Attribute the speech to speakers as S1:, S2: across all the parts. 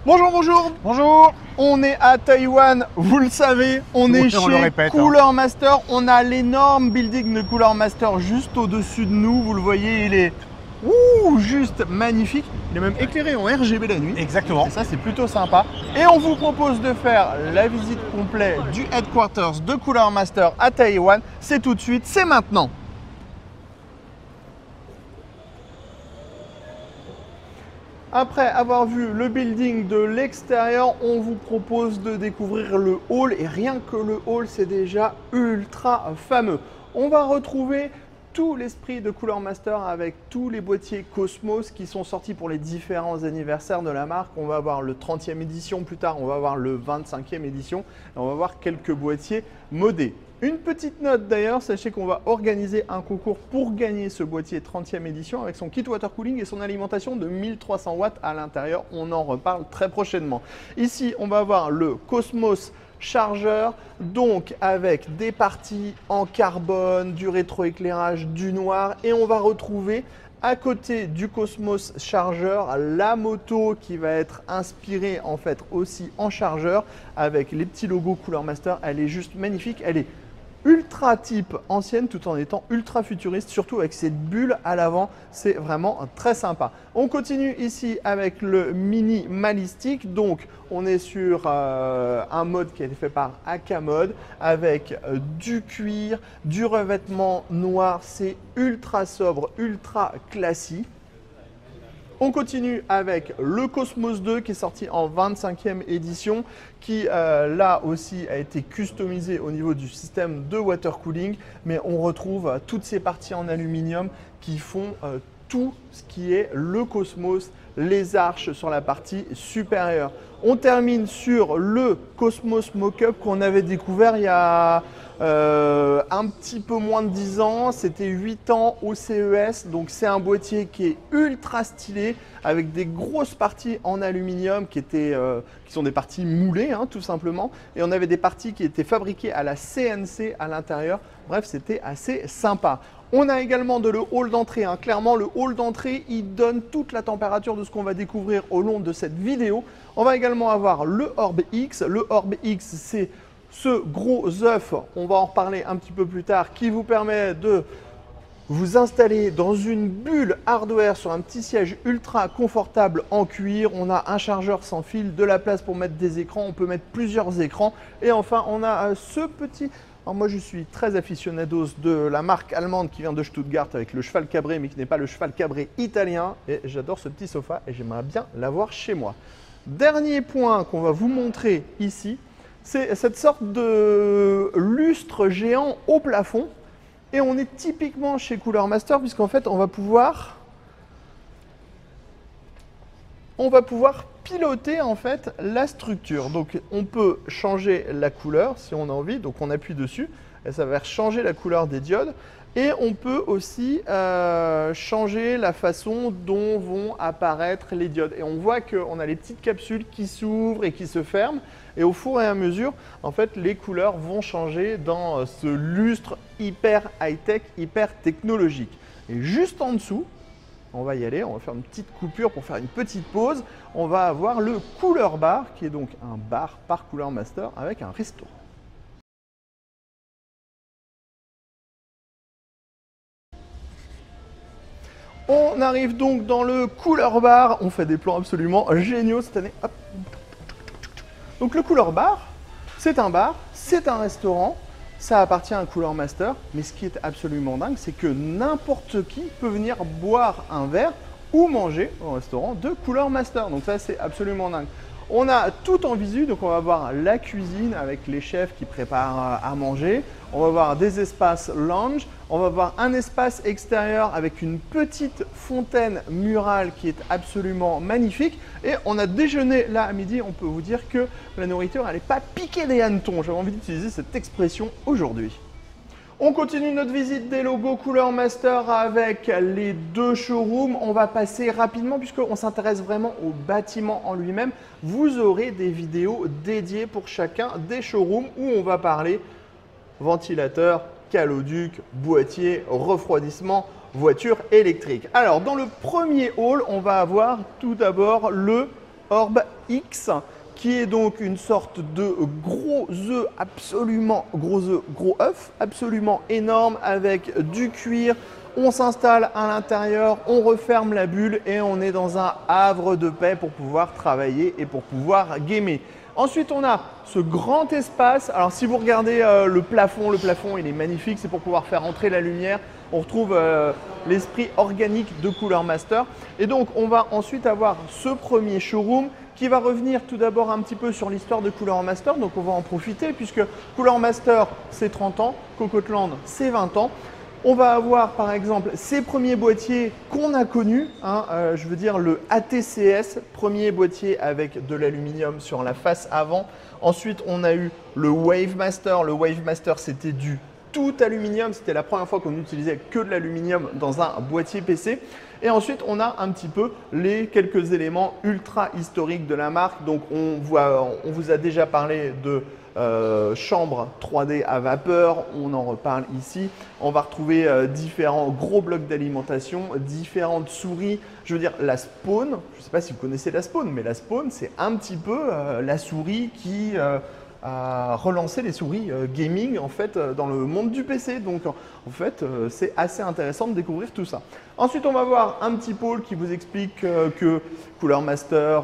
S1: Bonjour, bonjour.
S2: Bonjour.
S1: On est à Taïwan, vous le savez, on est
S2: on le
S1: chez
S2: répète,
S1: Cooler Master. On a l'énorme building de Cooler Master juste au-dessus de nous. Vous le voyez, il est juste magnifique. Il est même éclairé en RGB la nuit.
S2: Exactement.
S1: Et ça, c'est plutôt sympa. Et on vous propose de faire la visite complète du headquarters de Cooler Master à Taïwan. C'est tout de suite, c'est maintenant. Après avoir vu le building de l'extérieur, on vous propose de découvrir le hall. Et rien que le hall, c'est déjà ultra fameux. On va retrouver tout l'esprit de Cooler Master avec tous les boîtiers Cosmos qui sont sortis pour les différents anniversaires de la marque. On va avoir le 30e édition plus tard, on va avoir le 25e édition. Et on va voir quelques boîtiers modés. Une petite note d'ailleurs, sachez qu'on va organiser un concours pour gagner ce boîtier 30e édition avec son kit water cooling et son alimentation de 1300 watts à l'intérieur. On en reparle très prochainement. Ici, on va avoir le Cosmos chargeur, donc avec des parties en carbone, du rétroéclairage, du noir, et on va retrouver à côté du Cosmos chargeur la moto qui va être inspirée en fait aussi en chargeur avec les petits logos Cooler Master. Elle est juste magnifique, elle est ultra type ancienne tout en étant ultra futuriste, surtout avec cette bulle à l'avant, c'est vraiment très sympa. On continue ici avec le minimalistique, donc on est sur un mode qui a été fait par Akamode avec du cuir, du revêtement noir, c'est ultra sobre, ultra classique. On continue avec le Cosmos 2 qui est sorti en 25e édition, qui là aussi a été customisé au niveau du système de water cooling, mais on retrouve toutes ces parties en aluminium qui font tout ce qui est le Cosmos, les arches sur la partie supérieure. On termine sur le Cosmos Mock-up qu'on avait découvert il y a un petit peu moins de 10 ans, c'était 8 ans au CES, donc c'est un boîtier qui est ultra stylé avec des grosses parties en aluminium qui sont des parties moulées hein, tout simplement, et on avait des parties qui étaient fabriquées à la CNC à l'intérieur. Bref, c'était assez sympa. On a également le hall d'entrée. Hein. Clairement, le hall d'entrée, il donne toute la température de ce qu'on va découvrir au long de cette vidéo. On va également avoir le Orb X. Le Orb X, c'est ce gros œuf, on va en reparler un petit peu plus tard, qui vous permet de vous installer dans une bulle hardware sur un petit siège ultra confortable en cuir. On a un chargeur sans fil, de la place pour mettre des écrans, on peut mettre plusieurs écrans. Et enfin, on a ce petit... Alors moi, je suis très aficionados de la marque allemande qui vient de Stuttgart avec le cheval cabré, mais qui n'est pas le cheval cabré italien. Et j'adore ce petit sofa et j'aimerais bien l'avoir chez moi. Dernier point qu'on va vous montrer ici, c'est cette sorte de lustre géant au plafond. Et on est typiquement chez Cooler Master puisqu'en fait, on va pouvoir piloter en fait la structure. Donc on peut changer la couleur si on a envie. Donc on appuie dessus et ça va changer la couleur des diodes. Et on peut aussi changer la façon dont vont apparaître les diodes. Et on voit qu'on a les petites capsules qui s'ouvrent et qui se ferment. Et au fur et à mesure, en fait, les couleurs vont changer dans ce lustre hyper high-tech, hyper technologique. Et juste en dessous, on va y aller, on va faire une petite coupure pour faire une petite pause. On va avoir le Cooler Bar, qui est donc un bar par Cooler Master avec un restaurant. On arrive donc dans le Cooler Bar. On fait des plans absolument géniaux cette année. Hop. Donc le Cooler Bar, c'est un bar, c'est un restaurant. Ça appartient à un Cooler Master. Mais ce qui est absolument dingue, c'est que n'importe qui peut venir boire un verre ou manger au restaurant de Cooler Master. Donc ça, c'est absolument dingue. On a tout en visu, donc on va voir la cuisine avec les chefs qui préparent à manger. On va voir des espaces lounge. On va voir un espace extérieur avec une petite fontaine murale qui est absolument magnifique. Et on a déjeuné là à midi. On peut vous dire que la nourriture, elle n'est pas piquée des hannetons. J'avais envie d'utiliser cette expression aujourd'hui. On continue notre visite des logos Cooler Master avec les deux showrooms. On va passer rapidement puisqu'on s'intéresse vraiment au bâtiment en lui-même. Vous aurez des vidéos dédiées pour chacun des showrooms où on va parler ventilateur, caloduc, boîtier, refroidissement, voiture électrique. Alors, dans le premier hall, on va avoir tout d'abord le Orb X, qui est donc une sorte de gros œuf absolument, gros œuf absolument énorme avec du cuir. On s'installe à l'intérieur, on referme la bulle et on est dans un havre de paix pour pouvoir travailler et pour pouvoir gamer. Ensuite, on a ce grand espace. Alors, si vous regardez le plafond il est magnifique. C'est pour pouvoir faire entrer la lumière. On retrouve l'esprit organique de Cooler Master. Et donc, on va ensuite avoir ce premier showroom qui va revenir tout d'abord un petit peu sur l'histoire de Cooler Master. Donc, on va en profiter puisque Cooler Master, c'est 30 ans, Cocoteland, c'est 20 ans. On va avoir par exemple ces premiers boîtiers qu'on a connus, je veux dire le ATCS, premier boîtier avec de l'aluminium sur la face avant. Ensuite, on a eu le Wave Master. Le Wave Master, c'était du tout aluminium. C'était la première fois qu'on utilisait que de l'aluminium dans un boîtier PC. Et ensuite, on a un petit peu les quelques éléments ultra historiques de la marque. Donc, on vous a déjà parlé de chambre 3D à vapeur, on en reparle ici. On va retrouver différents gros blocs d'alimentation, différentes souris. Je veux dire, la Spawn, je ne sais pas si vous connaissez la Spawn, mais la Spawn, c'est un petit peu la souris qui a relancé les souris gaming en fait dans le monde du PC. Donc en fait, c'est assez intéressant de découvrir tout ça. Ensuite, on va voir un petit pôle qui vous explique que Cooler Master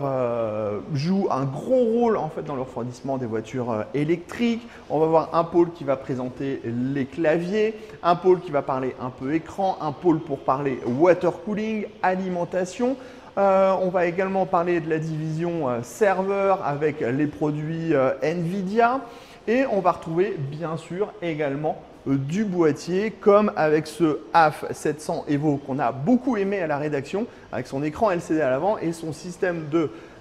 S1: joue un gros rôle en fait dans le refroidissement des voitures électriques. On va voir un pôle qui va présenter les claviers, un pôle qui va parler un peu écran, un pôle pour parler water cooling, alimentation. On va également parler de la division serveur avec les produits Nvidia et on va retrouver bien sûr également du boîtier comme avec ce AF 700 Evo qu'on a beaucoup aimé à la rédaction avec son écran LCD à l'avant et son système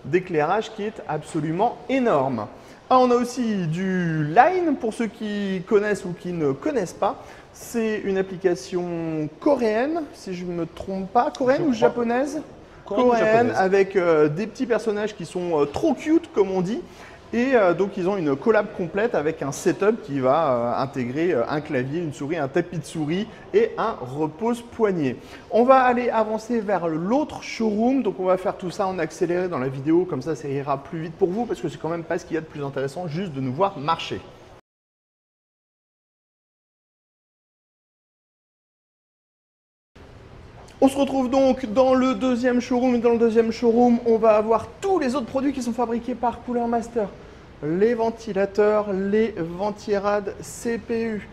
S1: d'éclairage qui est absolument énorme. On a aussi du Line pour ceux qui connaissent ou qui ne connaissent pas. C'est une application coréenne si je ne me trompe pas, coréenne ou japonaise ? Coréenne avec des petits personnages qui sont trop cute comme on dit et donc ils ont une collab complète avec un setup qui va intégrer un clavier, une souris, un tapis de souris et un repose-poignet. On va aller avancer vers l'autre showroom, donc on va faire tout ça en accéléré dans la vidéo, comme ça ira plus vite pour vous parce que c'est quand même pas ce qu'il y a de plus intéressant juste de nous voir marcher. On se retrouve donc dans le deuxième showroom et dans le deuxième showroom, on va avoir tous les autres produits qui sont fabriqués par Cooler Master. Les ventilateurs, les ventirades CPU,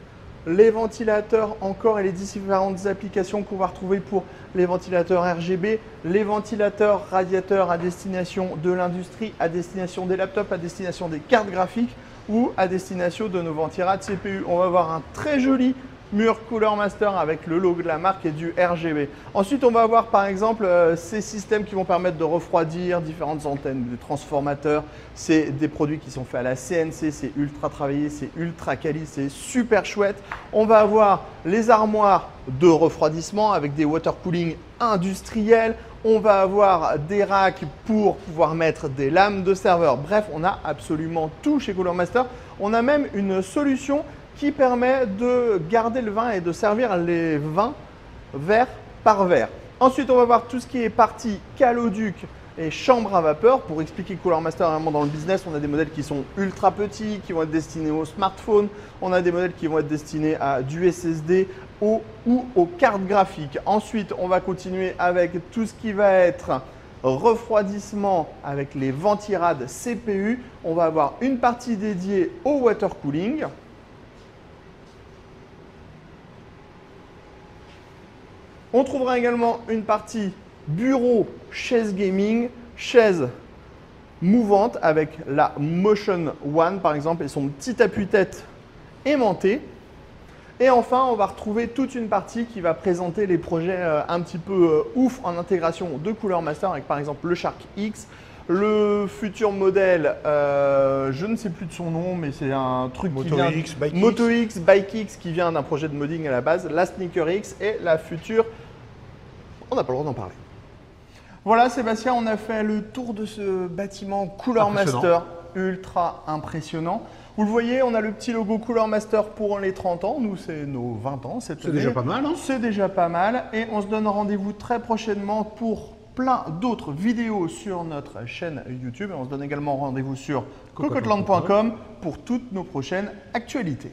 S1: les ventilateurs encore et les différentes applications qu'on va retrouver pour les ventilateurs RGB, les ventilateurs radiateurs à destination de l'industrie, à destination des laptops, à destination des cartes graphiques ou à destination de nos ventirades CPU. On va avoir un très joli mur Cooler Master avec le logo de la marque et du RGB. Ensuite, on va avoir par exemple ces systèmes qui vont permettre de refroidir différentes antennes, des transformateurs. C'est des produits qui sont faits à la CNC, c'est ultra travaillé, c'est ultra quali, c'est super chouette. On va avoir les armoires de refroidissement avec des water cooling industriels. On va avoir des racks pour pouvoir mettre des lames de serveur. Bref, on a absolument tout chez Cooler Master. On a même une solution qui permet de garder le vin et de servir les vins verre par verre. Ensuite, on va voir tout ce qui est partie caloduc et chambre à vapeur. Pour expliquer Cooler Master vraiment dans le business, on a des modèles qui sont ultra petits, qui vont être destinés aux smartphones. On a des modèles qui vont être destinés à du SSD ou aux cartes graphiques. Ensuite, on va continuer avec tout ce qui va être refroidissement avec les ventirades CPU. On va avoir une partie dédiée au water cooling. On trouvera également une partie bureau, chaise gaming, chaise mouvante avec la Motion One par exemple et son petit appuie-tête aimanté. Et enfin, on va retrouver toute une partie qui va présenter les projets un petit peu ouf en intégration de Cooler Master avec par exemple le Shark X, le futur modèle, je ne sais plus de son nom, mais c'est un truc Moto X, Bike X qui vient d'un projet de modding à la base, la Sneaker X et la future, on n'a pas le droit d'en parler. Voilà Sébastien, on a fait le tour de ce bâtiment Cooler Master, ultra impressionnant. Vous le voyez, on a le petit logo Cooler Master pour les 30 ans. Nous, c'est nos 20 ans cette année.
S2: C'est déjà pas mal. Hein,
S1: c'est déjà pas mal. Et on se donne rendez-vous très prochainement pour plein d'autres vidéos sur notre chaîne YouTube. Et on se donne également rendez-vous sur cocoteland.com pour toutes nos prochaines actualités.